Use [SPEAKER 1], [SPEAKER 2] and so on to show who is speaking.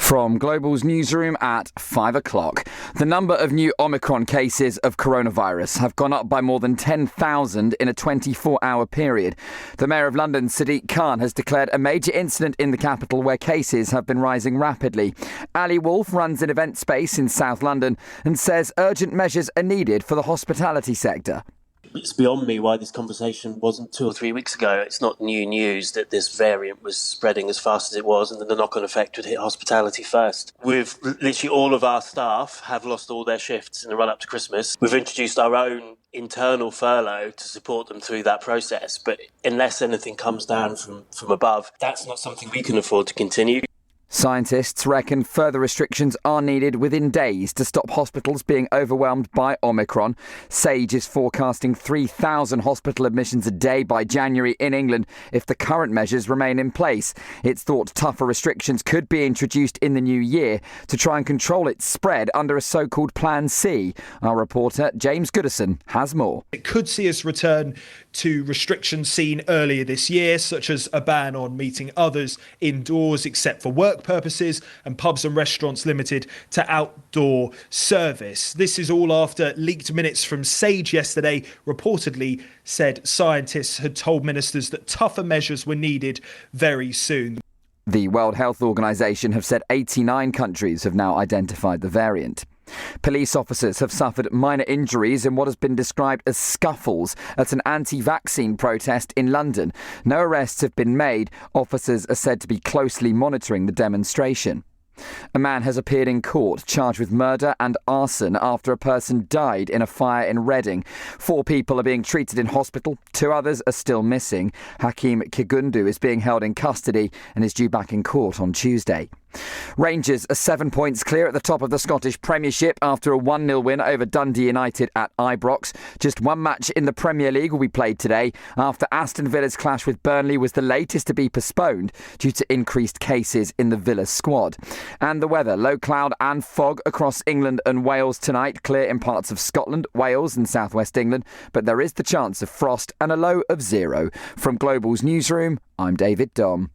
[SPEAKER 1] From Global's newsroom at 5 o'clock. The number of new Omicron cases of coronavirus have gone up by more than 10,000 in a 24-hour period. The Mayor of London, Sadiq Khan, has declared a major incident in the capital where cases have been rising rapidly. Ali Wolf runs an event space in South London and says urgent measures are needed for the hospitality sector.
[SPEAKER 2] It's beyond me why this conversation wasn't 2 or 3 weeks ago. It's not new news that this variant was spreading as fast as it was, and that the knock-on effect would hit hospitality first. Literally all of our staff have lost all their shifts in the run-up to Christmas. We've introduced our own internal furlough to support them through that process, but unless anything comes down from above, that's not something we can afford to continue.
[SPEAKER 1] Scientists reckon further restrictions are needed within days to stop hospitals being overwhelmed by Omicron. Sage is forecasting 3,000 hospital admissions a day by January in England if the current measures remain in place. It's thought tougher restrictions could be introduced in the new year to try and control its spread under a so-called Plan C. Our reporter James Goodison has more.
[SPEAKER 3] It could see us return to restrictions seen earlier this year, such as a ban on meeting others indoors except for work purposes, and pubs and restaurants limited to outdoor service. This is all after leaked minutes from Sage yesterday reportedly said scientists had told ministers that tougher measures were needed very soon.
[SPEAKER 1] The World Health Organization have said 89 countries have now identified the variant. Police officers have suffered minor injuries in what has been described as scuffles at an anti-vaccine protest in London. No arrests have been made. Officers are said to be closely monitoring the demonstration. A man has appeared in court charged with murder and arson after a person died in a fire in Reading. 4 people are being treated in hospital. 2 others are still missing. Hakeem Kigundu is being held in custody and is due back in court on Tuesday. Rangers are 7 points clear at the top of the Scottish Premiership after a 1-0 win over Dundee United at Ibrox. Just one match in the Premier League will be played today after Aston Villa's clash with Burnley was the latest to be postponed due to increased cases in the Villa squad. And the weather, low cloud and fog across England and Wales tonight, clear in parts of Scotland, Wales and southwest England, but there is the chance of frost and a low of 0. From Global's newsroom, I'm David Dom.